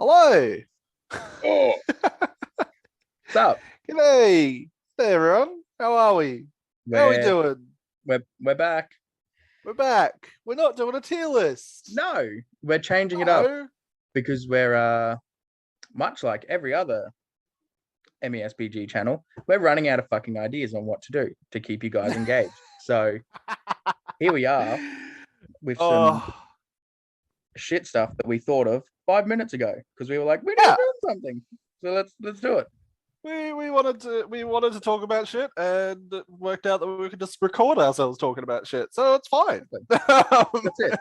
Hello. Oh, what's up? G'day. Hey everyone. How are we? How are we We're doing? we're back. We're back. We're not doing a tier list. No, we're changing it up No. because we're much like every other MESBG channel, we're running out of fucking ideas on what to do to keep you guys engaged. So here we are with some Oh, shit stuff that we thought of 5 minutes ago because we were like, we need to yeah. do something. So let's do it. We wanted to talk about shit and it worked out that we could just record ourselves talking about shit. So it's fine. That's it.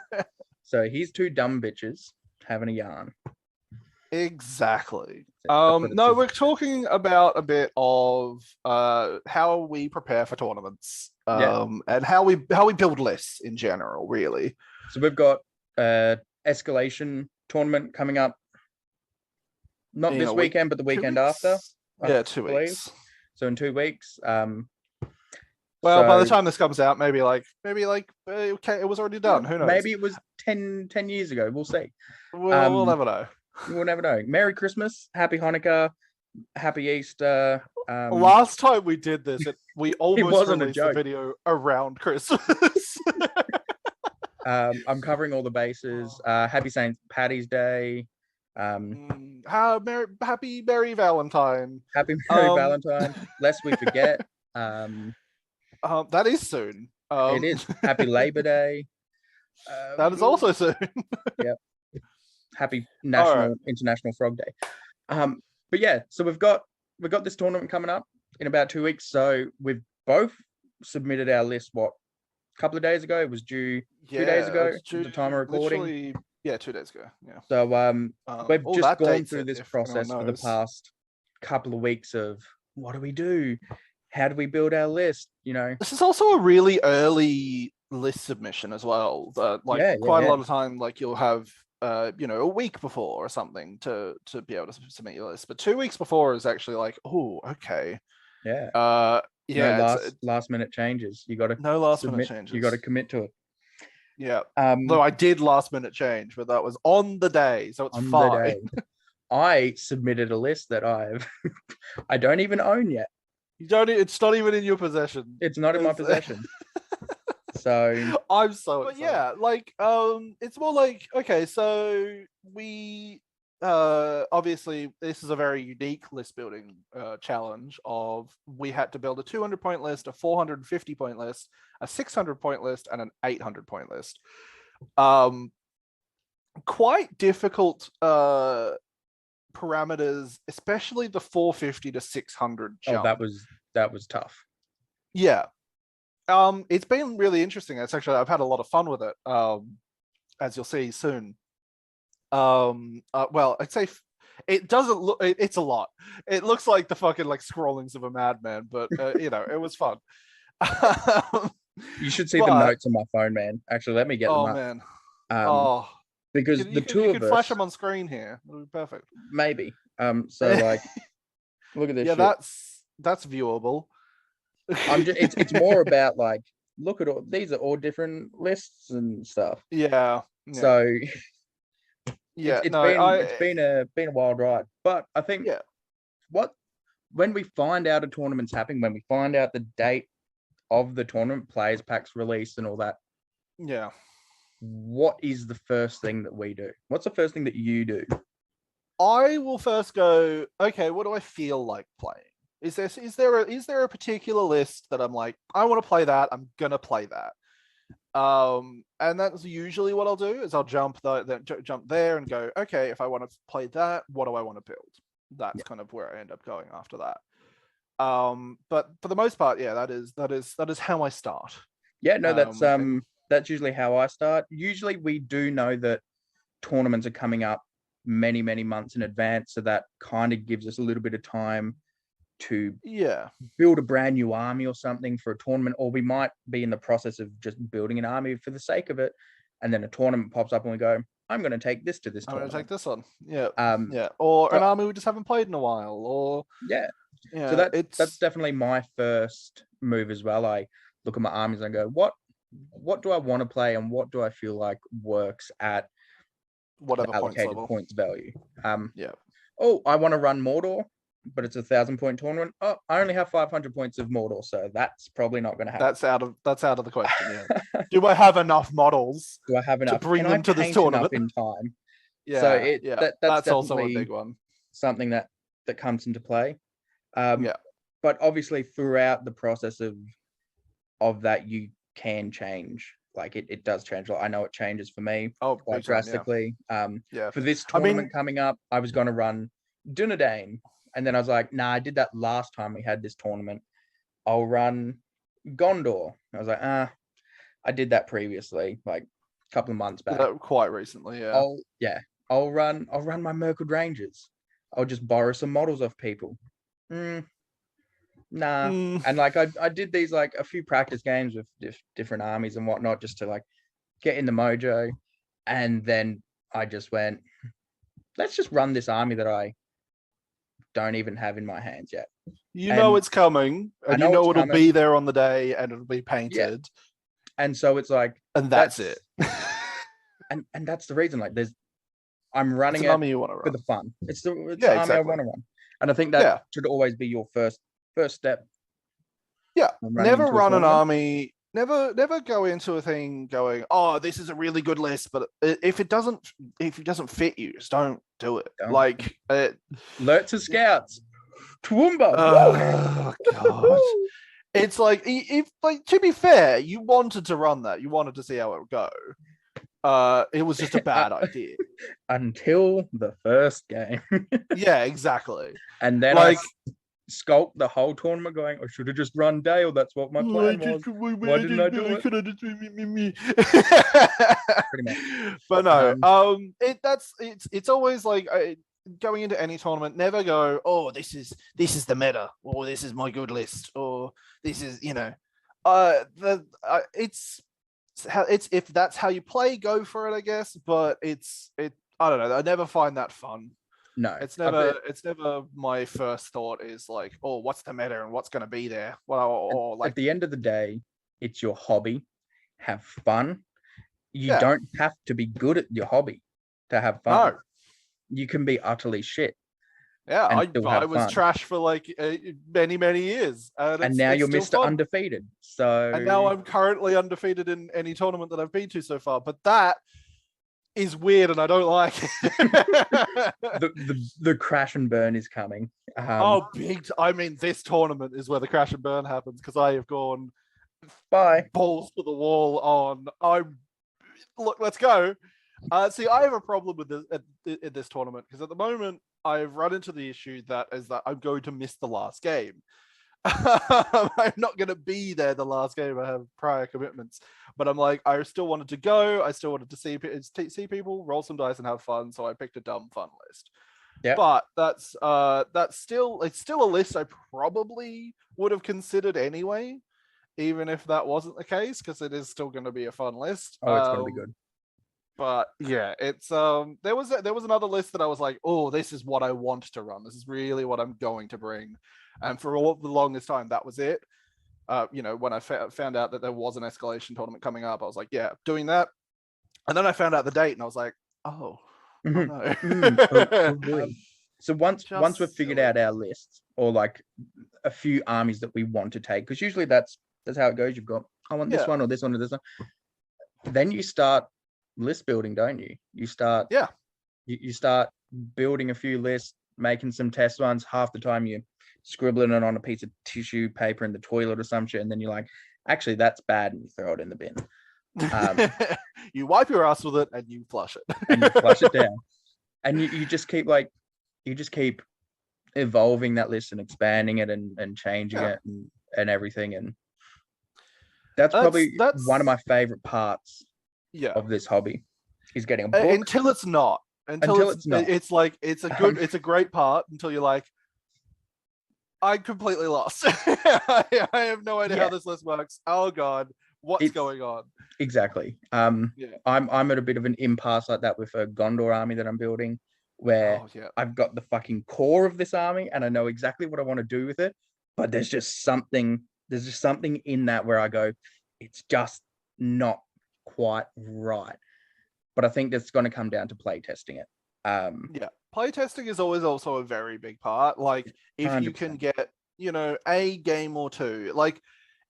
So here's two dumb bitches having a yarn. Exactly. That's what it No, is. we're talking about a bit of how we prepare for tournaments, Yeah. and how we build lists in general, really. So we've got escalation tournament coming up. Not In this a week, weekend, but the 2 weeks. weekend after. I Yeah, two believe. weeks. So in 2 weeks. Well, by the So time this comes out, maybe okay, it was already done. Who knows? maybe it was 10 years ago. We'll see. We'll never know. We'll never know. Merry Christmas, Happy Hanukkah, Happy Easter. Last time we did this, we almost wasn't a released the joke. video around Christmas. I'm covering all the bases. Happy St. Paddy's Day. Happy Merry Valentine. Happy Merry Um, Valentine. Lest we forget. That is soon. It is Happy Labor Day. That is also soon. Yep. Happy All International Frog Day. But yeah, so we've got this tournament coming up in about 2 weeks. So we've both submitted our list. What, a couple of days ago? It was due 2 days ago at the time of recording. Literally, yeah, 2 days ago. Yeah. So we've just that gone dates through it, this if anyone process for the knows. past couple of weeks of what do we do? How do we build our list? You know, This is also a really early list submission as well. Quite a lot of time, like you'll have a week before or something to be able to submit your list. But 2 weeks before is actually like, oh, okay. Yeah. Yeah. No last minute changes. You got to no last minute changes. You got to commit to it. Yeah. Though I did last minute change, but that was on the day, so it's fine. I submitted a list that I don't even own yet. You don't. It's not even in your possession. It's not in my possession. So I'm so excited. But yeah, it's more like, okay, so we obviously this is a very unique list building challenge of we had to build a 200-point list, a 450-point list, a 600-point list, and an 800-point list. Quite difficult parameters, especially the 450 to 600 jump. Oh, that was tough. Yeah. It's been really interesting. I've had a lot of fun with it. As you'll see soon. Well, I'd say it doesn't look. It's a lot. It looks like the fucking scrawlings of a madman, but it was fun. You should see the notes on my phone, man. Actually, let me get them up. Man. Because the two of us, you could flash them on screen here. It'll be perfect. Maybe. So look at this. Yeah, shit. That's viewable. It's more about look at all these are all different lists and stuff. Yeah. So yeah, it's been a wild ride. But I think when we find out a tournament's happening, when we find out the date of the tournament, players packs release and all that. Yeah. What is the first thing that we do? What's the first thing that you do? I will first go, okay, what do I feel like playing? Is there a particular list that I'm like, I want to play that, I'm gonna play that. And that's usually what I'll do is I'll jump there and go, okay, if I want to play that, what do I want to build? That's kind of where I end up going after that. But for the most part, yeah, that is how I start. Yeah, no, that's usually how I start. Usually we do know that tournaments are coming up many, many months in advance, so that kind of gives us a little bit of time to build a brand new army or something for a tournament, or we might be in the process of just building an army for the sake of it, and then a tournament pops up and we go, I'm going to take this to this tournament. I'm going to take this one. Or an army we just haven't played in a while, or so that's definitely my first move as well. I look at my armies and I go, what do I want to play and what do I feel like works at whatever allocated points value. Yeah. Oh, I want to run Mordor, but it's a 1,000-point tournament. Oh, I only have 500 points of Mordor, so that's probably not going to happen. That's out of the question. Yeah. Do I have enough models Do I have enough? to bring Can them I to this paint tournament? enough in time? Yeah. So yeah. that's also a definitely big one. something that comes into play. Yeah. But obviously throughout the process of that, you can change. Like it does change. I know it changes for me quite big time, drastically. Yeah. For this tournament coming up, I was going to run Dunedain, and then I was like, nah, I did that last time we had this tournament. I'll run Gondor. I was like, I did that previously, like a couple of months back. Quite recently, yeah. I'll run my Mirkwood Rangers. I'll just borrow some models off people. Nah. And like I did these like a few practice games with different armies and whatnot just to like get in the mojo. And then I just went, let's just run this army that I don't even have in my hands yet. You know it's coming, and you know it'll be there on the day, and it'll be painted. Yeah. And so it's like, and that's it. and that's the reason. Like, I'm running it for the fun. It's the army exactly. I want to run, and I think that should always be your first step. Yeah, never run an army. Never go into a thing going, oh, this is a really good list, but if it doesn't fit you, just don't do it. Like alert to scouts. Toowoomba. Oh god. It's like, if like, to be fair, you wanted to run that. You wanted to see how it would go. It was just a bad idea. Until the first game. Yeah, exactly. And then like sculpt the whole tournament going, I should have just run Dale. That's what my plan was. Why didn't I do it? Pretty much. But no, it's always like going into any tournament, never go, oh, this is the meta, or this is my good list, or this is, it's if that's how you play, go for it, I guess. But I don't know. I never find that fun. No, it's never my first thought is like, oh, what's the meta and what's going to be there. Well, or like at the end of the day, it's your hobby. Have fun. You don't have to be good at your hobby to have fun. No. You can be utterly shit. Yeah, I was trash for like many years, and now you're Mr. Undefeated. So and now I'm currently undefeated in any tournament that I've been to so far. But that is weird, and I don't like it. the crash and burn is coming. I mean, this tournament is where the crash and burn happens, because I have gone balls to the wall on. Look, let's go. See, I have a problem with this in this tournament, because at the moment I've run into the issue that I'm going to miss the last game. I'm not going to be there the last game. I have prior commitments, but I'm like, I still wanted to go. I still wanted to see people, roll some dice, and have fun. So I picked a dumb fun list. Yeah, but that's still a list I probably would have considered anyway, even if that wasn't the case, because it is still going to be a fun list. Oh, it's going to be good. But yeah, it's there was another list that I was like, oh, this is what I want to run. This is really what I'm going to bring. And for all the longest time, that was it. When I found out that there was an escalation tournament coming up, I was like, yeah, doing that. And then I found out the date, and I was like, oh no. So once we've figured out our lists, or like a few armies that we want to take, because usually that's how it goes. You've got, I want this one or this one or this one. Then you start list building, don't you? You start you start building a few lists, making some test ones. Half the time you're scribbling it on a piece of tissue paper in the toilet or some shit, and then you're like, actually that's bad, and you throw it in the bin. You wipe your ass with it and you flush it. And you flush it down. And you just keep evolving that list and expanding it and changing it and everything. And that's probably one of my favorite parts of this hobby, is getting a book. Until it's not. Until it's not. It's like, it's a great part until you're like, I'm completely lost. I have no idea how this list works. Oh god, what's going on? Exactly. I'm at a bit of an impasse like that with a Gondor army that I'm building, where I've got the fucking core of this army and I know exactly what I want to do with it, but there's just something in that where I go, it's just not quite right. But I think that's going to come down to play testing it. playtesting is always also a very big part. Like if you can 100%. get, a game or two, like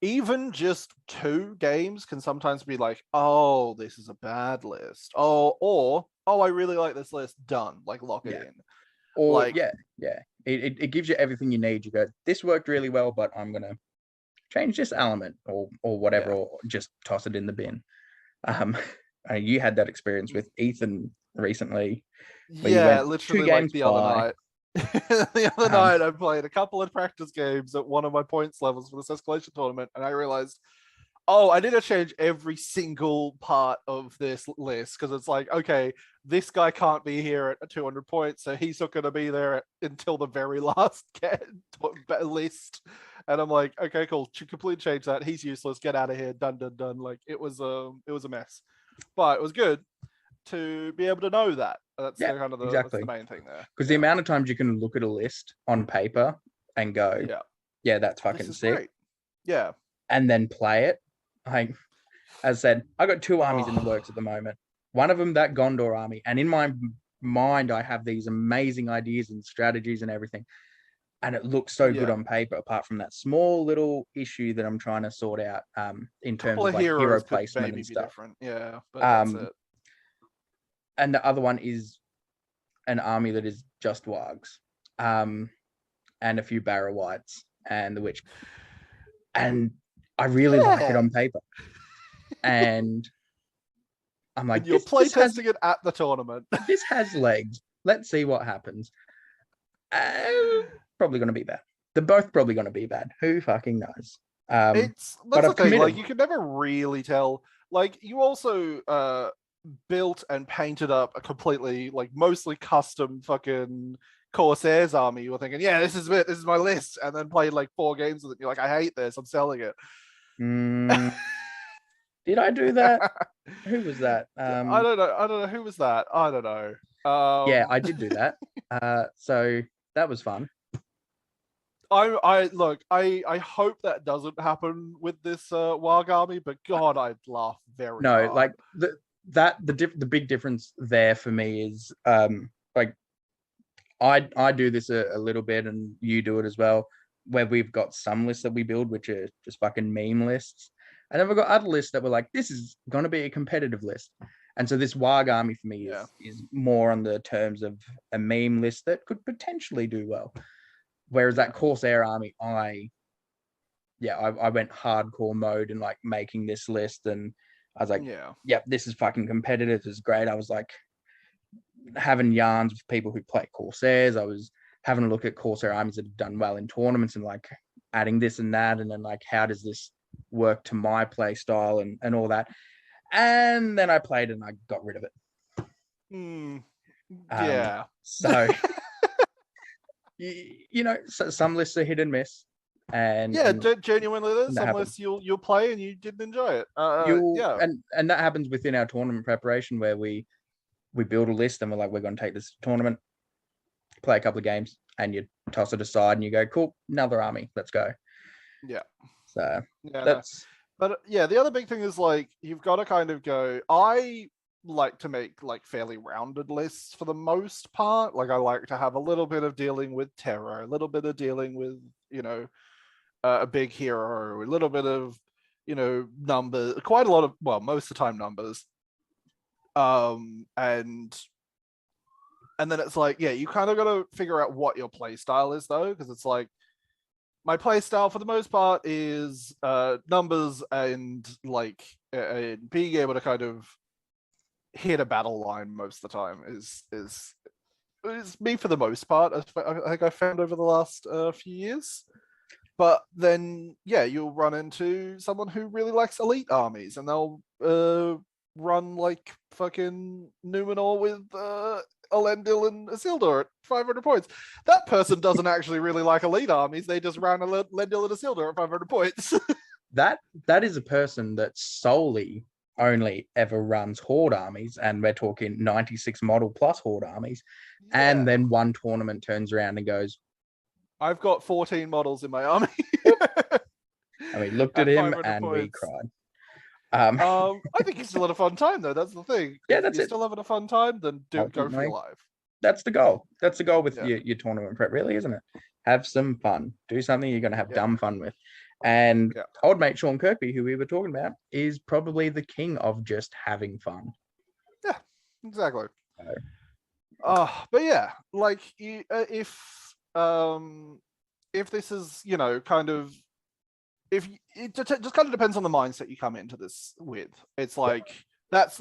even just 2 games can sometimes be like, oh, this is a bad list. Or oh, I really like this list. Done. Like lock it Yeah. in. Or Like yeah. It gives you everything you need. You go, this worked really well, but I'm gonna change this element or whatever, Yeah. or just toss it in the bin. You had that experience with Ethan recently, where you Yeah, went two literally like games the other by. night. The other Um, night I played a couple of practice games at one of my points levels for this escalation tournament, and I realized, oh, I need to change every single part of this list because it's like, okay, this guy can't be here at 200 points, so he's not going to be there until the very last list. And I'm like, okay, cool, completely change that. He's useless. Get out of here. Done, done, done. Like it was a mess, but it was good to be able to know that. That's yeah, the kind of that's the exactly. main thing there. Because the amount of times you can look at a list on paper and go, Yeah, yeah, that's this fucking is sick, great. Yeah. and then play it. Like, as I said, I got 2 armies in the works at the moment. One of them, that Gondor army, and in my mind, I have these amazing ideas and strategies and everything, and it looks so good Yeah. on paper. Apart from that small little issue that I'm trying to sort out, in terms Couple of of like hero heroes could placement maybe and be stuff. different. Yeah, but that's it. And the other one is an army that is just wargs, and a few Barrow Whites and the Witch. And I really like it Yeah. on paper. And I'm And like, you're this has playtesting it at the tournament. this has legs. Let's see what happens. Probably going to be bad. They're both probably going to be bad. Who fucking knows? But That's the I've thing. Like committed. you can never really tell. Like you also built and painted up a completely like mostly custom fucking Corsairs army. You were thinking, yeah, this is it. This is my list, and then played like 4 games with it. You're like, I hate this. I'm selling it. Did I do that? Who was that? I don't know. I don't know who was that. I don't know. Yeah, I did do that. So that was fun. I look. I hope that doesn't happen with this Warg army, but God, I'd laugh very No, hard. like the big difference there for me is like I do this a little bit, and you do it as well, where we've got some lists that we build which are just fucking meme lists, and then we've got other lists that we're like, this is going to be a competitive list. And so this Warg army for me is more on the terms of a meme list that could potentially do well. Whereas that Corsair army, I went hardcore mode and like making this list, and I was like, yep, this is fucking competitive. This is great. I was like having yarns with people who play Corsairs. I was having a look at Corsair armies that have done well in tournaments and like adding this and that, and then like, how does this work to my play style and all that. And then I played and I got rid of it. Yeah. So so some lists are hit and miss, and genuinely, there's some lists you'll play and you didn't enjoy it. And that happens within our tournament preparation, where we build a list and we're like, we're going to take this tournament, play a couple of games, and you toss it aside and you go, cool, another army, let's go. Yeah. So that's. But yeah, the other big thing is like you've got to kind of go. I like to make like fairly rounded lists for the most part. Like I like to have a little bit of dealing with terror, a little bit of dealing with a big hero, a little bit of numbers, quite a lot of, well, most of the time numbers. And then it's like, yeah, you kind of got to figure out what your play style is though, because it's like my play style for the most part is numbers and like being able to kind of hit a battle line most of the time is me for the most part. I think I found over the last few years. But then, yeah, you'll run into someone who really likes elite armies, and they'll run like fucking Numenor with Elendil and Isildur at 500 points. That person doesn't actually really like elite armies. They just ran Elendil and Isildur at 500 points. that is a person that solely only ever runs Horde armies, and we're talking 96 model plus Horde armies, and then one tournament turns around and goes, I've got 14 models in my army. And we looked at him and points. we cried. I think it's still had a fun time though. That's the thing. Yeah, if you're still having a fun time, then go for your life. that's the goal. That's the goal with Yeah. your tournament prep, really, isn't it? Have some fun. Do something you're going to have Yeah. dumb fun with. And Yeah. old mate Sean Kirkby, who we were talking about, is probably the king of just having fun. Yeah, exactly. So, But yeah, like if this is, you know, kind of, if it just kind of depends on the mindset you come into this with. It's like that's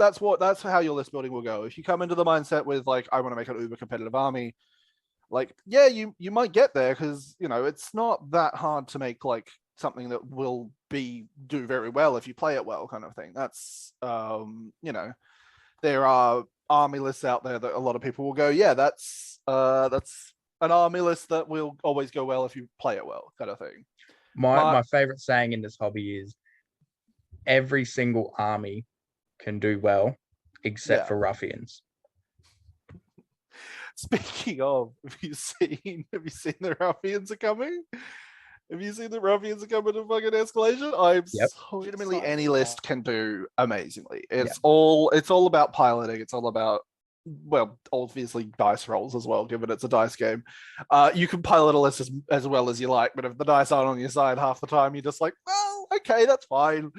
how your list building will go. If you come into the mindset with like, I want to make an uber competitive army, like, yeah, you might get there, because, you know, it's not that hard to make like something that will do very well if you play it well, kind of thing. That's you know, there are army lists out there that a lot of people will go, yeah, that's an army list that will always go well if you play it well, kind of thing. my favorite saying in this hobby is every single army can do well except for ruffians. Speaking of, have you seen the ruffians are coming? Have you seen the ruffians are coming to fucking Escalation? I'm so legitimately any list can do amazingly. It's all about piloting. It's all about, well, obviously dice rolls as well, given it's a dice game. You can pilot a list as well as you like, but if the dice aren't on your side half the time, you're just like, well, okay, that's fine.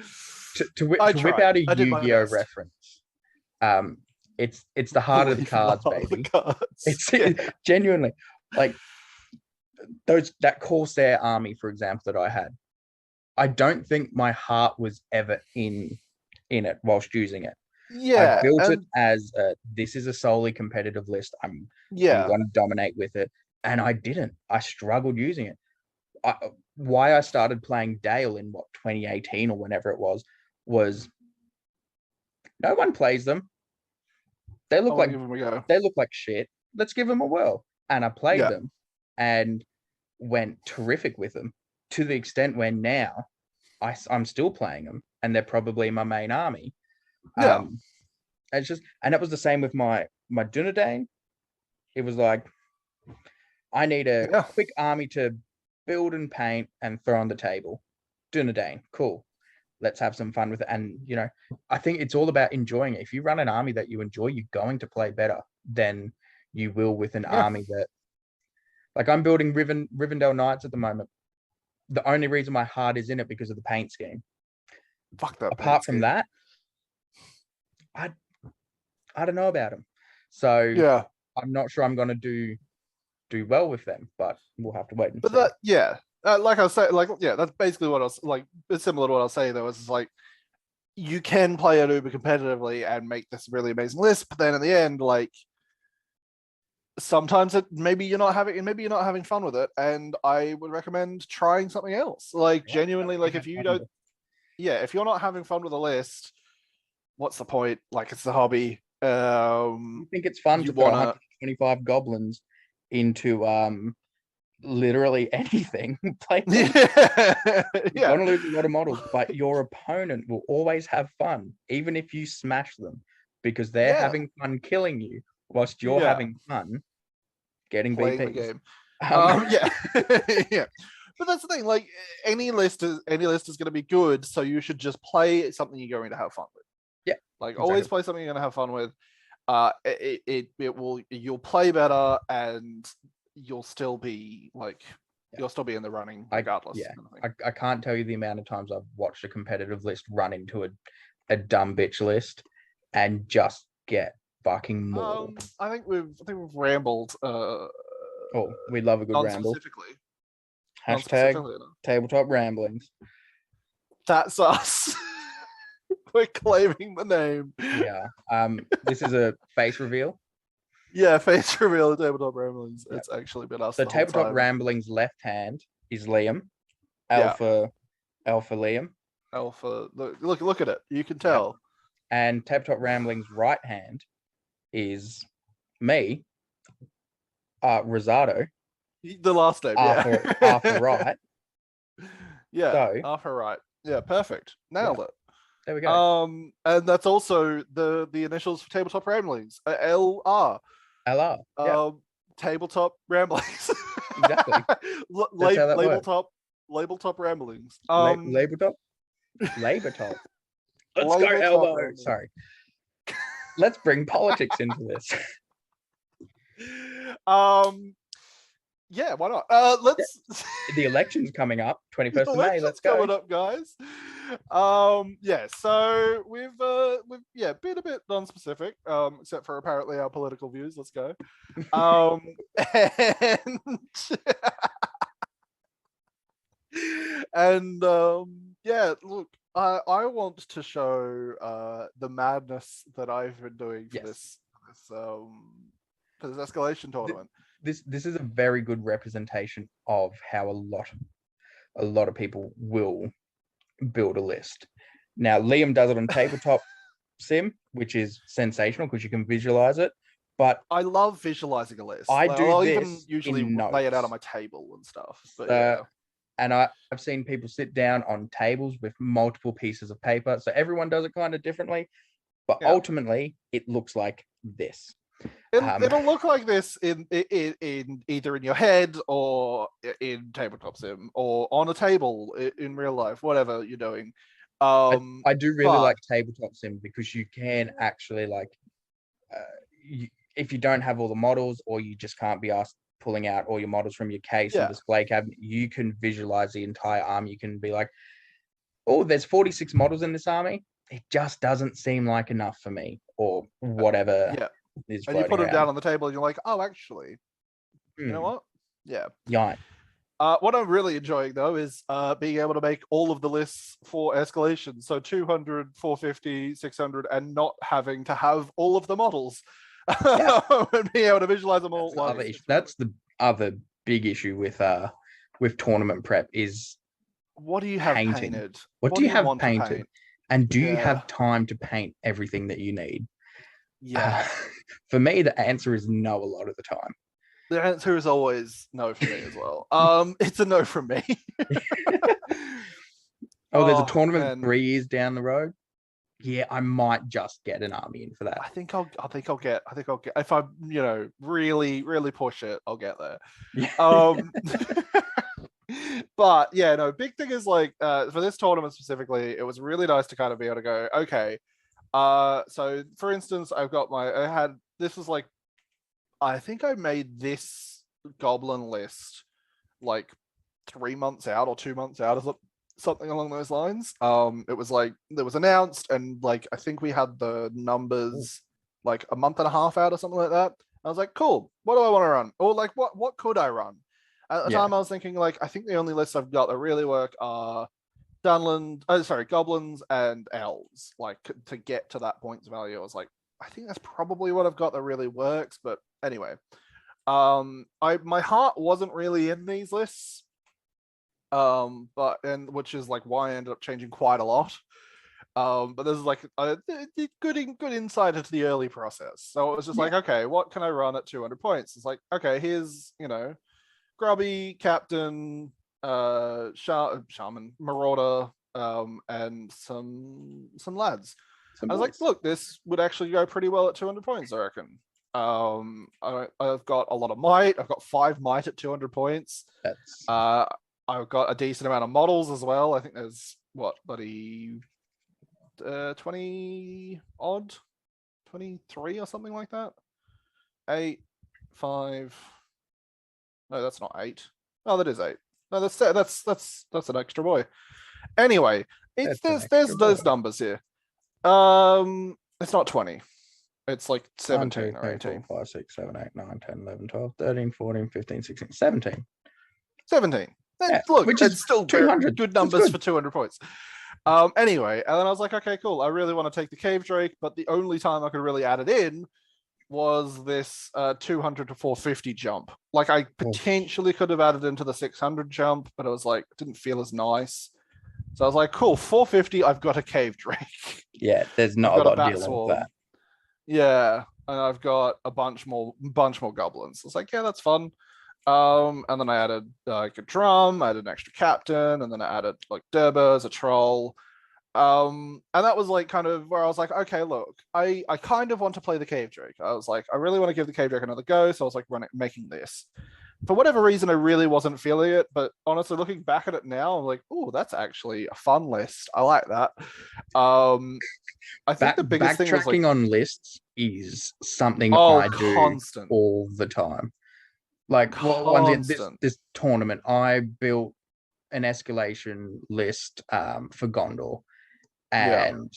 To whip out a Yu-Gi-Oh reference, it's the heart of the cards, baby. It's genuinely like that Corsair army, for example, that I had. I don't think my heart was ever in it whilst using it. Yeah, I built it as this is a solely competitive list. I'm going to dominate with it, and I didn't. I struggled using it. Why I started playing Dale in 2018 or whenever it was no one plays them. They look like shit. Let's give them a whirl. And I played them and went terrific with them, to the extent where now I'm still playing them, and they're probably my main army. It's just, and that was the same with my Dunedain. It was like, I need a quick army to build and paint and throw on the table. Dunedain, cool. Let's have some fun with it. And, you know, I think it's all about enjoying it. If you run an army that you enjoy, you're going to play better than you will with an army that, like, I'm building Rivendell Knights at the moment. The only reason my heart is in it because of the paint scheme. Fuck that. Apart from that, I don't know about them. So I'm not sure I'm going to do well with them, but we'll have to wait and see. Like I was saying, that's basically what I was like. It's similar to what I was saying, though. It's like, you can play it uber competitively and make this really amazing list, but then in the end, like, sometimes maybe you're not having fun with it, and I would recommend trying something else. Like, genuinely, like, if you're not having fun with a list, what's the point? Like, it's a hobby. You think it's fun to put 125 goblins into literally anything? You're gonna lose a lot of models, but your opponent will always have fun, even if you smash them, because they're having fun killing you whilst you're having fun getting playing VPs. the game. Yeah. But that's the thing, like, any list is going to be good, so you should just play something you're going to have fun with. Always play something you're going to have fun with. You'll play better, and you'll still be you'll still be in the running regardless. I can't tell you the amount of times I've watched a competitive list run into a dumb bitch list and just get fucking mauled. I think we've rambled. We love a good ramble. Hashtag tabletop ramblings. That's us. We're claiming the name. Yeah. This is a face reveal. Yeah, face reveal of Tabletop Ramblings. Yep. It's actually been us. So Tabletop Ramblings left hand is Liam. Alpha Liam. Alpha. Look at it. You can tell. Yep. And Tabletop Ramblings right hand is me. Rosado. The last name. Arthur Wright. Yeah. So, Arthur Wright. Yeah, perfect. Nailed it. There we go. And that's also the initials for Tabletop Ramblings. LR. LR. Tabletop Ramblings. Exactly. Label top Ramblings. Label top. Let's go elbow. Sorry. Let's bring politics into this. Yeah, why not? Yeah. The election's coming up, 21st of May. Let's go. Coming up, guys. Yeah, so we've been a bit non-specific, except for apparently our political views. Let's go. And and yeah, look, I want to show the madness that I've been doing for this escalation tournament. This is a very good representation of how a lot of people will build a list. Now, Liam does it on Tabletop Sim, which is sensational because you can visualize it. But I love visualizing a list. I'll even usually lay it out on my table and stuff. But and I've seen people sit down on tables with multiple pieces of paper. So everyone does it kind of differently. But ultimately, it looks like this. It'll look like this in either in your head or in Tabletop Sim or on a table in real life, whatever you're doing. I do really like Tabletop Sim because you can actually if you don't have all the models or you just can't be asked pulling out all your models from your case and display cabinet, you can visualize the entire army. You can be like, oh, there's 46 models in this army. It just doesn't seem like enough for me, or whatever. And you put them down on the table and you're like, oh, actually, you know what? Yeah. What I'm really enjoying though is being able to make all of the lists for escalation. So 200, 450, 600, and not having to have all of the models. And being able to visualize them all. That's the other big issue with tournament prep is what do you have painted? What do you have painted? And do you have time to paint everything that you need? Yeah. For me, the answer is no a lot of the time. The answer is always no for me as well. It's a no from me. There's a tournament 3 years down the road. Yeah, I might just get an army in for that. I think I'll get if I really, really push it, I'll get there. But yeah, no, big thing is for this tournament specifically, it was really nice to kind of be able to go, okay. So for instance, I think I made this goblin list 3 months out or 2 months out or something along those lines. It was it was announced and I think we had the numbers a month and a half out or something like that. I was like, cool, what do I want to run? Or what could I run? At the time I was thinking I think the only lists I've got that really work are goblins and elves, to get to that points value. I was like, I think that's probably what I've got that really works. But anyway, my heart wasn't really in these lists, which is why I ended up changing quite a lot. But this is a good insight into the early process. So it was just okay, what can I run at 200 points? It's okay, here's Grubby, Captain, Shaman, Marauder, and some lads. I was like, look, this would actually go pretty well at 200 points, I reckon. I've got a lot of might. I've got 5 might at 200 points. I've got a decent amount of models as well. I think there's 20 odd, 23 or something like that. 8, 5. No, that's not 8. Oh, that is 8. No, that's an extra boy. Anyway, there's those numbers here. It's not 20. It's 17 or 18. 4, 5, 6, 7, 8, 9, 10, 11, 12, 13, 14, 15, 16, 17. 17. Look, which is still 200 good numbers for 200 points. Anyway, and then I was like, okay, cool. I really want to take the Cave Drake, but the only time I could really add it in was this 200 to 450 jump. I potentially could have added into the 600 jump, but it was it didn't feel as nice. So I was like, cool, 450, I've got a Cave Drake. Yeah, there's not a lot dealing with that. Yeah, and I've got a bunch more goblins. I was like, yeah, that's fun. And then I added a drum, I added an extra captain, and then I added Durbers, a troll. And that was kind of where I was like, okay, look, I kind of want to play the Cave Drake. I was like, I really want to give the Cave Drake another go. So I was making this. For whatever reason, I really wasn't feeling it. But honestly, looking back at it now, I'm like, oh, that's actually a fun list. I like that. I think the biggest thing was backtracking on lists is something I do constant all the time. Like this Constant. this tournament, I built an escalation list for Gondor Yeah. and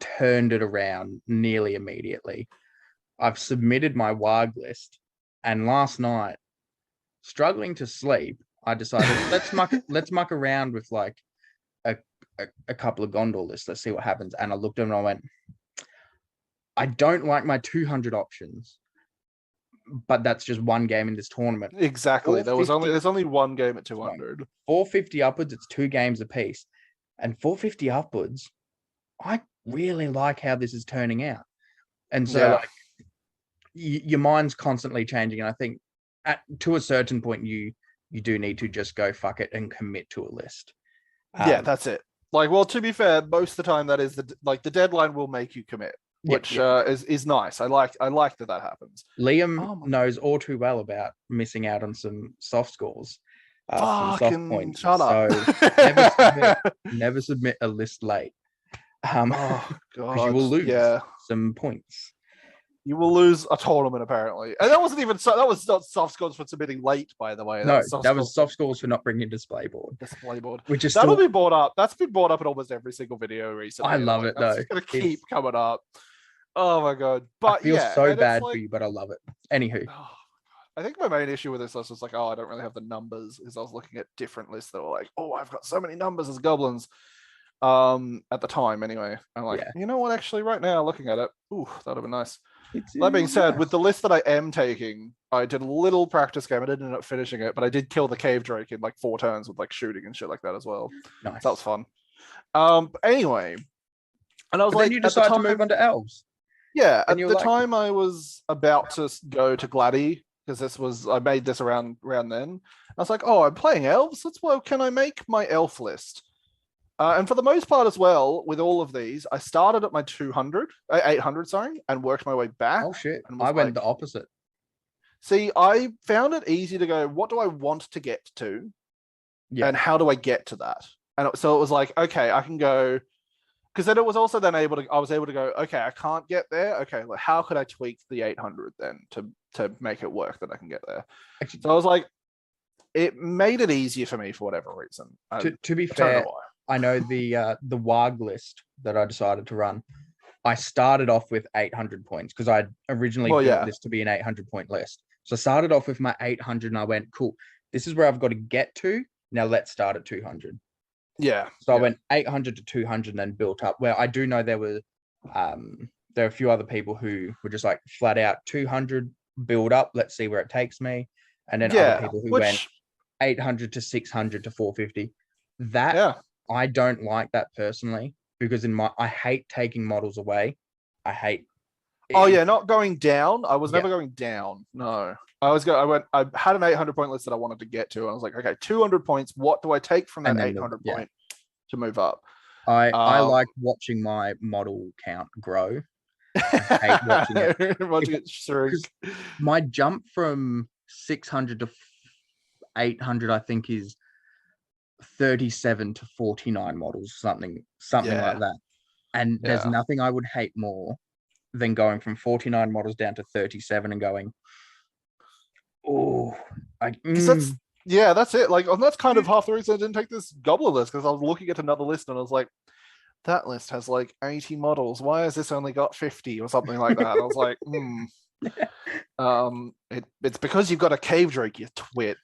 turned it around nearly immediately. I've submitted my WAG list, and last night, struggling to sleep, I decided let's muck around with like a couple of Gondor lists. Let's see what happens. And I looked at them and I went, I don't like my 200 options, but that's just one game in this tournament. Exactly. There's 450 only one game at 200. 450 upwards, it's 2 games apiece. And 450 upwards, I really like how this is turning out. And so like your mind's constantly changing. And I think to a certain point, you do need to just go fuck it and commit to a list. Yeah, that's it. Like, well, to be fair, most of the time that is the deadline will make you commit, which is nice. I like that happens. Liam knows all too well about missing out on some soft scores, some soft points. Shut up. So never submit a list late. Oh god, you will lose some points. You will lose a tournament apparently, and that wasn't even that was not soft scores for submitting late, by the way. That was soft scores for not bringing display board. Which is that'll be brought up. That's been brought up in almost every single video recently. I love it though. It's gonna keep coming up. Oh my god! But I feel so bad for you, but I love it. Anywho, I think my main issue with this list was like, I don't really have the numbers, because I was looking at different lists that were like, I've got so many numbers as goblins. At the time anyway, I'm like, you know what? Actually, right now, looking at it, that'd have been nice. That being said, with the list that I am taking, I did a little practice game. I didn't end up finishing it, but I did kill the cave drake in like 4 turns with like shooting and shit like that as well. Nice. That was fun. But anyway, and I was like, you decided to move on to elves. Yeah, at the time I was about to go to Gladdy, because I made this around then. I was like, I'm playing elves. Can I make my elf list? And for the most part as well, with all of these, I started at my 800, and worked my way back. Oh shit! I went the opposite. See, I found it easy to go, what do I want to get to? Yeah. And how do I get to that? And so it was like, okay, I can go, because then it was also I was able to go, okay, I can't get there. Okay, like how could I tweak the 800 then to make it work that I can get there? Actually, so I was like, it made it easier for me for whatever reason. To be fair, I know the WAG list that I decided to run. I started off with 800 points because I originally built this to be an 800 point list. So I started off with my 800 and I went, cool, this is where I've got to get to. Now let's start at 200. Yeah. So I went 800 to 200 and then built up. Where I do know there are a few other people who were just like flat out 200, build up, let's see where it takes me. And then other people who went 800 to 600 to 450. I don't like that personally, because I hate taking models away. I hate. Not going down. I was never going down. No, I had an 800 point list that I wanted to get to. I was like, okay, 200 points. What do I take from that 800 point to move up? I like watching my model count grow. I hate watching it shrink. My jump from 600 to 800, I think, is 37 to 49 models, something like that. And there's nothing I would hate more than going from 49 models down to 37 and going, that's it. Like, that's kind of half the reason I didn't take this goblin list, because I was looking at another list and I was like, that list has like 80 models. Why has this only got 50 or something like that? I was like, it's because you've got a cave drake, you twit.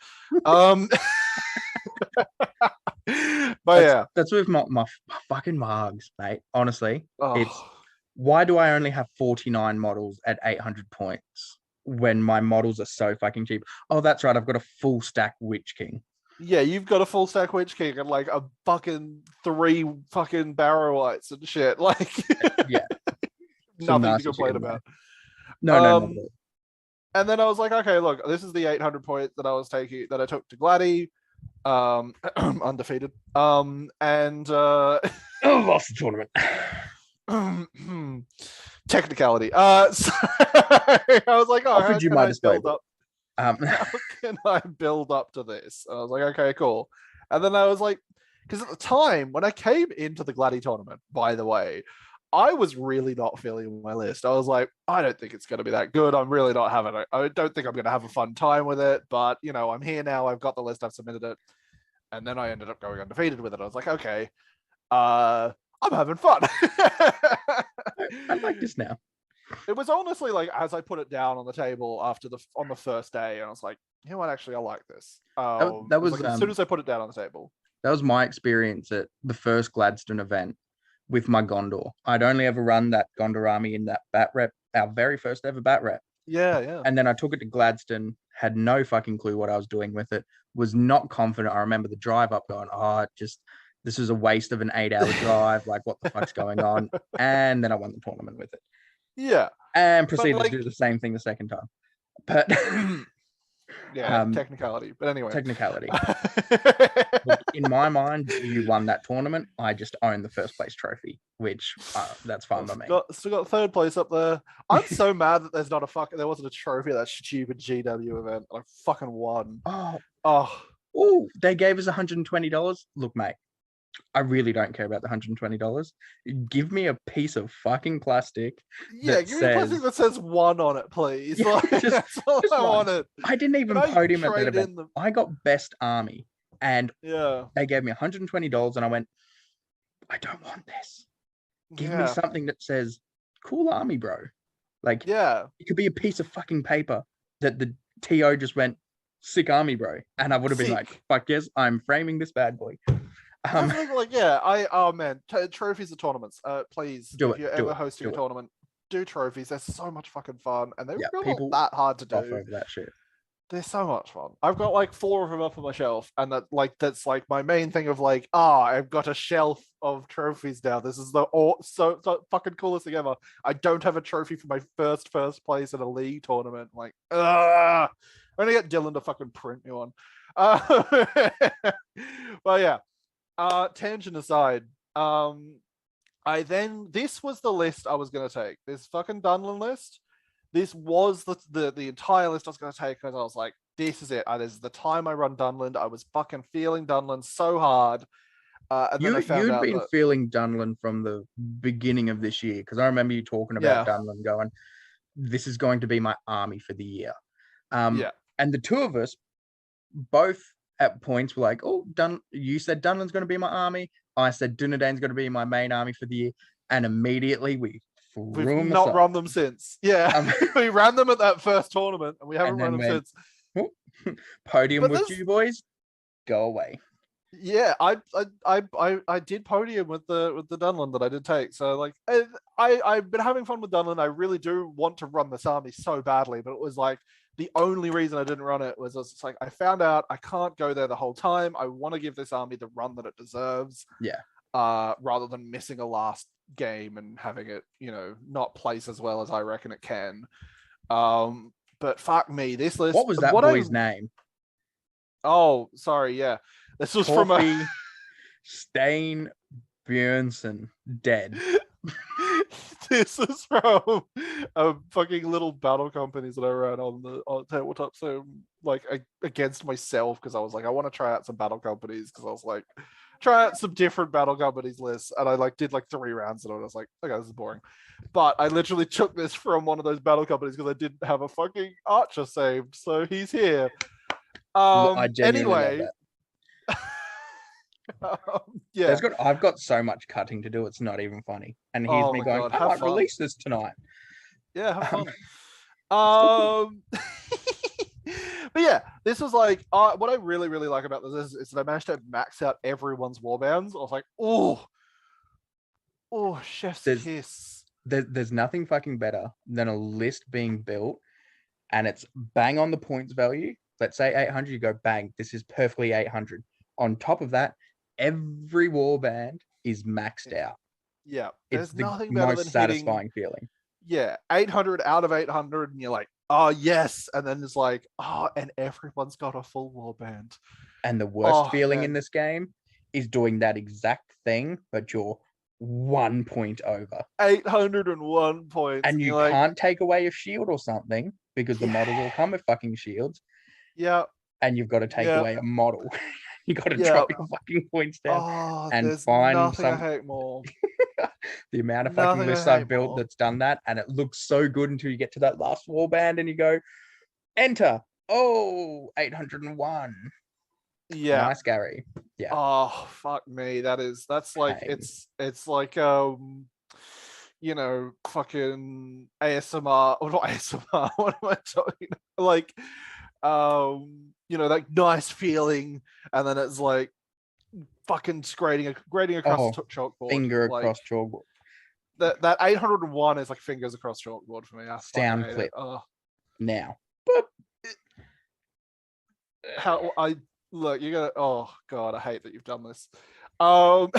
But that's with my fucking margs, mate. Honestly, it's why do I only have 49 models at 800 points when my models are so fucking cheap? Oh, that's right, I've got a full stack Witch King. Yeah, you've got a full stack Witch King and like a fucking 3 fucking Barrow-wights and shit. Like, nothing to complain about. No. And then I was like, okay, look, this is the 800 points that I took to Gladdy. Undefeated. And lost the tournament. Technicality. So I was like, how can I build up? How can I build up to this? And I was like, okay, cool. And then I was like, because at the time when I came into the Gladdy tournament, by the way, I was really not feeling my list. I was like, I don't think it's going to be that good. I'm really not having it. I don't think I'm going to have a fun time with it. But, you know, I'm here now. I've got the list. I've submitted it. And then I ended up going undefeated with it. I was like, okay, I'm having fun. I like this now. It was honestly like, as I put it down on the table on the first day, and I was like, you know what, actually, I like this. That was like, as soon as I put it down on the table. That was my experience at the first Gladstone event with my Gondor. I'd only ever run that Gondor army in that bat rep, our very first ever bat rep. Yeah. And then I took it to Gladstone, had no fucking clue what I was doing with it, was not confident. I remember the drive up going, this is a waste of an 8-hour drive. Like, what the fuck's going on? And then I won the tournament with it. Yeah. And proceeded to do the same thing the second time. But yeah, technicality. But anyway. Technicality. Look, in my mind, you won that tournament. I just own the first place trophy, which that's fine by me. Still got third place up there. I'm so mad that there wasn't a trophy at that stupid GW event. I fucking won. Oh, they gave us $120. Look, mate, I really don't care about the $120. Give me a piece of fucking plastic. Yeah, give me a plastic that says 1 on it, please. Yeah, like, that's all I wanted. I didn't even podium at that event. I got best army, and they gave me $120, and I went, I don't want this. Give me something that says cool army, bro. Like, it could be a piece of fucking paper that the TO just went, sick army, bro. And I would have been like, fuck yes, I'm framing this bad boy. Trophies of tournaments. Please, if you're ever hosting a tournament, do trophies. They're so much fucking fun, and they're not that hard to do. Over that shit. They're so much fun. I've got like 4 of them up on my shelf, and that's like my main thing of like, I've got a shelf of trophies now. This is so fucking coolest thing ever. I don't have a trophy for my first place in a league tournament. Like, I'm gonna get Dylan to fucking print me one. But yeah. Tangent aside, this was the list I was gonna take. This fucking Dunlin list. This was the entire list I was gonna take, because I was like, this is it. This is the time I run Dunland. I was fucking feeling Dunland so hard. And then I found out you'd been feeling Dunland from the beginning of this year, because I remember you talking about Dunland going, this is going to be my army for the year. And the two of us both at points were like, you said Dunland's going to be my army. I said Dunedain's going to be my main army for the year. And immediately we've not run them since. We ran them at that first tournament, and we haven't run them since. Podium with you boys, go away. Yeah, I did podium with the Dunland that I did take. So like, I've been having fun with Dunland. I really do want to run this army so badly, but it was like, the only reason I didn't run it was it's like, I found out I can't go there the whole time. I want to give this army the run that it deserves. Rather than missing a last game and having it, not place as well as I reckon it can. But fuck me, this list. What was that boy's name? Oh, sorry. Yeah, this was from a Stain Bjornsson, dead. This is from a fucking little battle companies that I ran on tabletop. So like, against myself, because I was like, I want to try out some battle companies, because I was like, try out some different battle companies lists, and I did 3 rounds of it. I was like, okay, this is boring. But I literally took this from one of those battle companies because I didn't have a fucking archer saved, so he's here. Anyway. I've got so much cutting to do, it's not even funny. And here's me going, I might release this tonight. Yeah, have fun. But yeah, this was like, what I really, really like about this is that I managed to max out everyone's warbands. I was like, chef's kiss. There's nothing fucking better than a list being built and it's bang on the points value. Let's say 800, you go bang, this is perfectly 800. On top of that, every warband is maxed out. Yeah, it's the most satisfying feeling. Yeah, 800 out of 800, and you're like, oh yes, and then it's like, and everyone's got a full warband. And the worst feeling in this game is doing that exact thing, but you're 1 point over. 801 points. And you can't take away a shield or something, because the models all come with fucking shields. Yeah. And you've got to take away a model. You got to drop your fucking points down and find something I hate more. The amount of fucking Nothing I lists I've hate built more. that's done that, and it looks so good until you get to that last warband and you go, enter. Oh, 801. Yeah. Nice, Gary. Yeah. Oh fuck me. That's like Pain. it's like you know, fucking ASMR or not ASMR. What am I talking about? Like you know, like nice feeling, and then it's like fucking grading across Oh, the chalkboard. finger Like across chalkboard. that 801 is like fingers across chalkboard for me. I fucking Sound hate clip it. Oh, now. Boop. how I look, you're gonna. Oh god, I hate that you've done this. Um,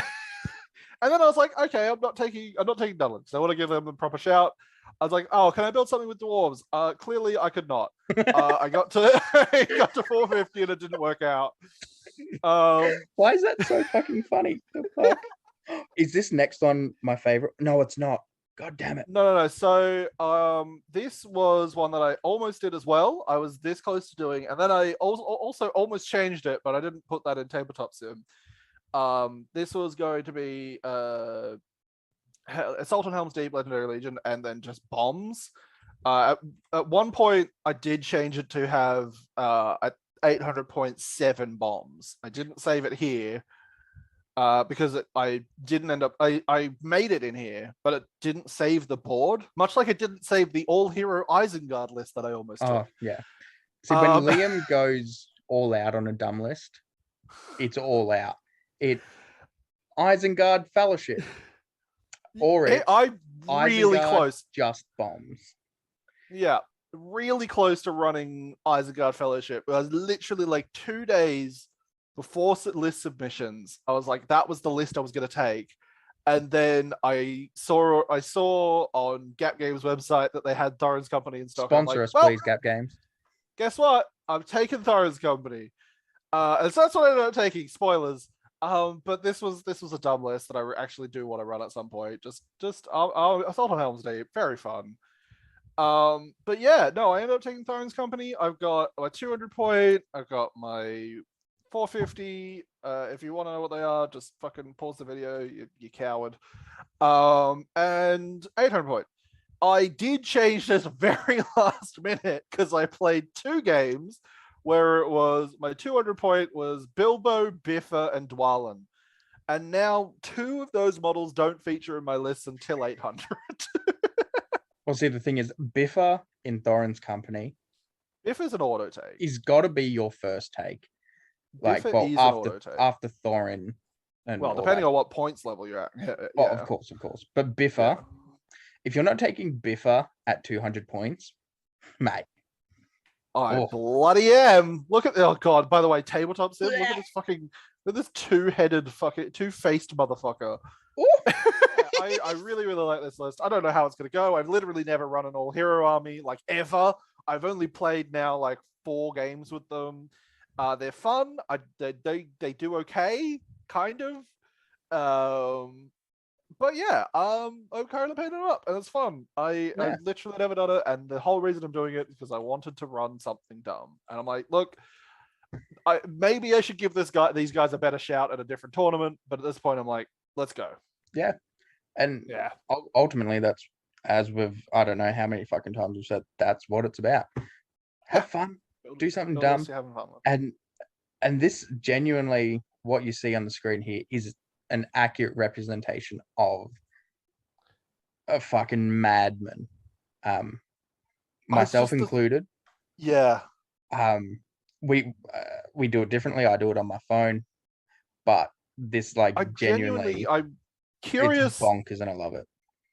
and then I was like, okay, I'm not taking Dunlins. I want to give them a proper shout. I was like, oh, can I build something with dwarves? Clearly I could not. I got to I got to 450 and it didn't work out. Why is that so fucking funny? The fuck? Is this next one my favorite? No, it's not. God damn it. No. So this was one that I almost did as well. I was this close to doing, and then I also almost changed it, but I didn't put that in tabletop sim. This was going to be Assault on Helm's Deep, Legendary Legion, and then just bombs. At one point, I did change it to have at 800.7 bombs. I didn't save it here because I didn't end up. I made it in here, but it didn't save the board. Much like it didn't save the all hero Isengard list that I almost took. Oh, yeah. See, when Liam goes all out on a dumb list, it's all out. Isengard Fellowship. Or I'm really Isengard close. Just bombs. Yeah, really close to running Isengard Fellowship. It was literally like 2 days before list submissions. I was like, that was the list I was going to take. And then I saw on Gap Games website that they had Thorin's Company in stock. Sponsor like, us, please, Gap Games. Guess what? I'm taking Thorin's Company. And so that's what I ended up taking. Spoilers. But this was a dumb list that I actually do want to run at some point. I'll Assault on Helm's Deep, very fun. But yeah, no, I ended up taking Thorin's Company. I've got my 200 point. I've got my 450. If you want to know what they are, just fucking pause the video, you coward. And 800 point. I did change this very last minute because I played 2 games where it was my 200 point was Bilbo, Biffa, and Dwalin. And now 2 of those models don't feature in my list until 800. Well, see, the thing is, Biffa in Thorin's Company Biffa's an auto take. He's got to be your first take. Like, Biffa well, is an auto take. after Thorin. And well, depending on what points level you're at. Yeah. Oh, of course. But Biffa, if you're not taking Biffa at 200 points, mate. I bloody am. Look at oh god. By the way, tabletop sim. Look at this fucking this two-faced motherfucker. I really like this list. I don't know how it's gonna go. I've literally never run an all hero army like ever. I've only played now like 4 games with them. They're fun. They do okay, kind of. But yeah, I'm currently painting it up, and it's fun. I've literally never done it, and the whole reason I'm doing it is because I wanted to run something dumb. And I'm like, look, maybe I should give these guys a better shout at a different tournament. But at this point, I'm like, let's go. Yeah, and ultimately, that's I don't know how many fucking times we've said that's what it's about. Have fun, do something dumb, and this genuinely, what you see on the screen here is an accurate representation of a fucking madman, myself included. Yeah. We do it differently. I do it on my phone, but this genuinely, I'm curious. It's bonkers, and I love it.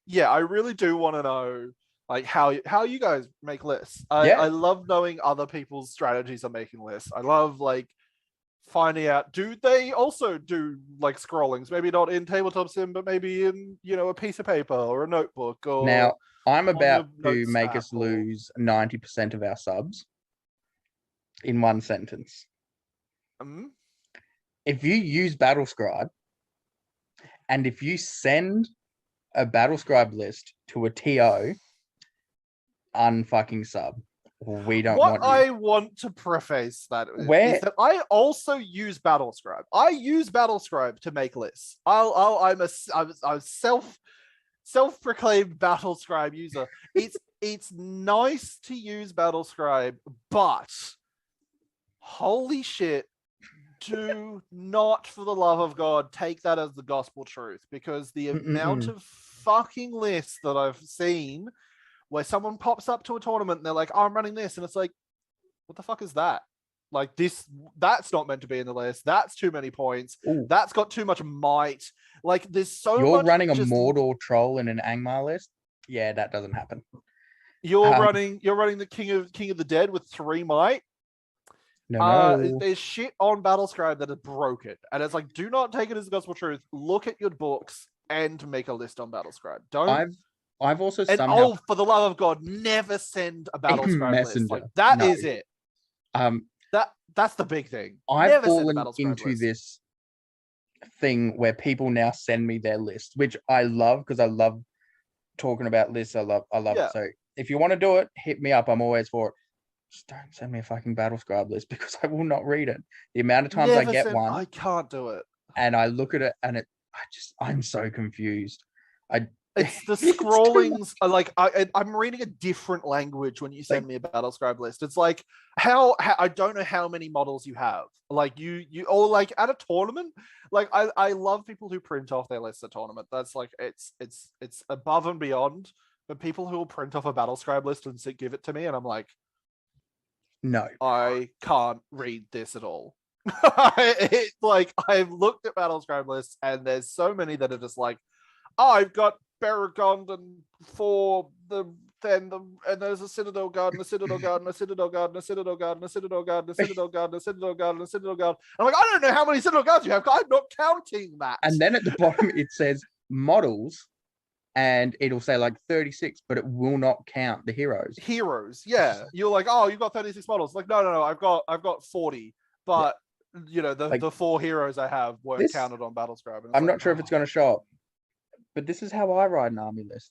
Yeah, I really do want to know like how you guys make lists. I love knowing other people's strategies on making lists. I love like finding out, do they also do like scrollings? Maybe not in tabletop sim, but maybe in a piece of paper or a notebook. Or now I'm about to make us lose 90% of our subs in one sentence. If you use Battlescribe, and if you send a Battlescribe list to a TO, unfucking sub. We don't What want you. I want to preface that is Where- that I also use Battlescribe. I use Battlescribe to make lists. I'm a self-proclaimed Battlescribe user. It's nice to use Battlescribe, but holy shit, do not, for the love of God, take that as the gospel truth, because the amount of fucking lists that I've seen where someone pops up to a tournament and they're like, oh, I'm running this, and it's like, what the fuck is that? Like that's not meant to be in the list. That's too many points. Ooh. That's got too much might. Like there's so You're much. running a Mordor troll in an Angmar list? Yeah, that doesn't happen. You're running the King of the Dead with 3 might. No. There's shit on Battlescribe that is broken, and it's like, do not take it as gospel truth. Look at your books and make a list on Battlescribe. Don't. I've also And somehow for the love of God, never send a Battlescribe list. Messenger. Like that No. is it. That's the big thing. I've Never send a fallen Battlescribe into list. this thing where people now send me their list, which I love because I love talking about lists. I love Yeah. it. So if you want to do it, hit me up. I'm always for it. Just don't send me a fucking Battlescribe list because I will not read it. The amount of times I get one, I can't do it. and I look at it and I'm so confused. It's the scrollings. Like I'm reading a different language when you send me a Battlescribe list. It's like how I don't know how many models you have. Like you or like at a tournament. Like I love people who print off their lists at tournament. That's like it's above and beyond. But people who will print off a Battlescribe list and give it to me, and I'm like, no, I can't read this at all. Like I've looked at Battlescribe lists, and there's so many that are just like, oh, I've got Baragond and 4 and there's a Citadel Guard and a Citadel Guard and a Citadel Guard and a Citadel Guard and a Citadel Guard and a Citadel Guard and a Citadel Guard and a Citadel Guard. I'm like, I don't know how many Citadel Guards you have. I'm not counting that. And then at the bottom it says models, and it'll say like 36, but it will not count the heroes. Heroes, yeah. You're like, oh, you've got 36 models. Like, no, I've got 40, but you know the 4 heroes I have weren't counted on Battlescribe. I'm not sure if it's going to show up, but this is how I ride an army list.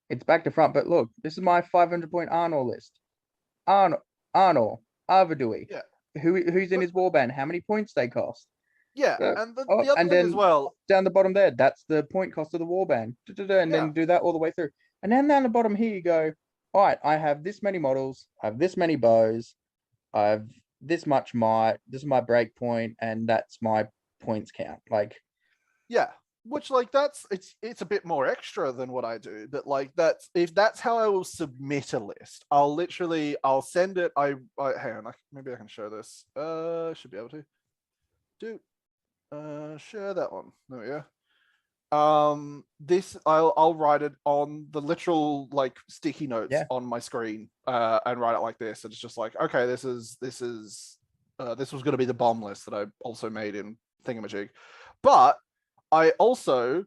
It's back to front, but look, this is my 500-point Arnor list. Arnor, Arvedui. Yeah. Who's in his warband? How many points they cost? Yeah, and the other thing as well. Down the bottom there, that's the point cost of the warband. And then do that all the way through. And then down the bottom here, you go, all right, I have this many models, I have this many bows, I have this much might, this is my break point, and that's my points count. Like, yeah. Which like it's a bit more extra than what I do, but like that's how I will submit a list. I'll send it. I hang on, maybe I can show this. Should be able to share that one. There we go. This I'll write it on the literal like sticky notes on my screen and write it like this. And it's just like, okay, this was going to be the bomb list that I also made in Thingamajig, but I also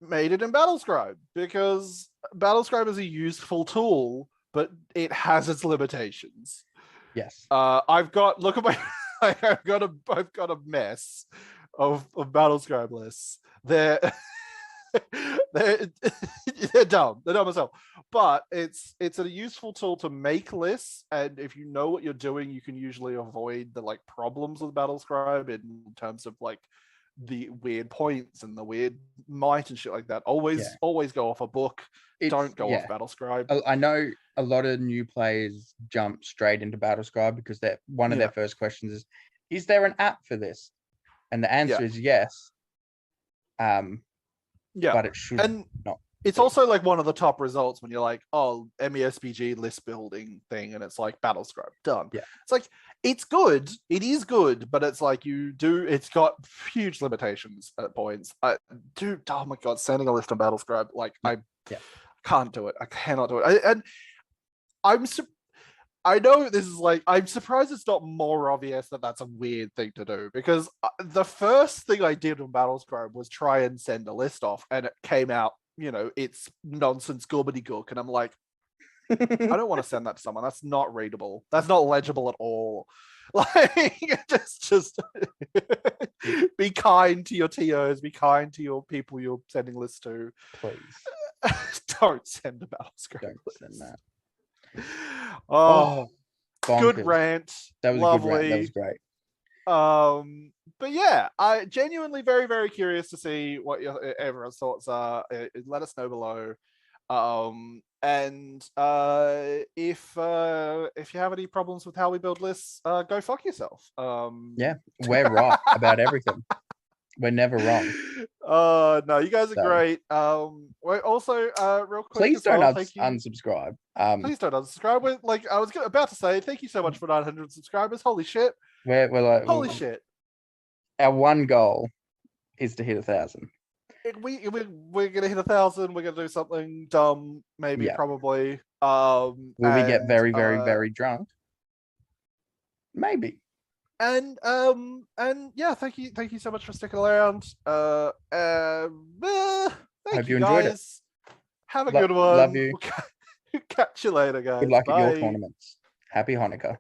made it in Battlescribe because Battlescribe is a useful tool, but it has its limitations. Yes. I've got I've got a mess of Battlescribe lists. They're dumb. They're dumb as hell. But it's a useful tool to make lists, and if you know what you're doing, you can usually avoid the like problems with Battlescribe in terms of like the weird points and the weird might and shit like that. Always go off a book. Don't go off Battlescribe. I know a lot of new players jump straight into Battlescribe because one of their first questions is there an app for this? And the answer is yes. But it should not. It's also like one of the top results when you're like, oh, MESBG list building thing, and it's like Battlescribe done. Yeah. It's like, it's good. It is good, but it's like it's got huge limitations at points. Oh my God, sending a list on Battlescribe, like I can't do it. I cannot do it. I know this is like, I'm surprised it's not more obvious that that's a weird thing to do, because the first thing I did on Battlescribe was try and send a list off, and it came out, it's nonsense gobbledygook, and I'm like, I don't want to send that to someone. That's not readable. That's not legible at all. Like, just be kind to your TOs, be kind to your people you're sending lists to. Please. Don't send a Battlescribe. Don't send that. Oh, good bonkers. rant. That was a good rant. That was great. But yeah, I genuinely very, very curious to see what everyone's thoughts are. Let us know below. And if you have any problems with how we build lists, go fuck yourself. Yeah, we're right about everything. We're never wrong. No, you guys are great. We're also real quick. Please as don't well, thank you. unsubscribe. Please don't unsubscribe. I was about to say, thank you so much for 900 subscribers. Holy shit! We're like, Holy shit! Our one goal is to hit 1,000. We're gonna hit 1,000. We're gonna do something dumb, maybe, probably. Will we get very, very, very drunk? Maybe. And yeah, thank you so much for sticking around. Thank Hope you enjoyed it. guys. Have a good one. Love you. Catch you later, guys. Good luck Bye. at your tournaments. Happy Hanukkah.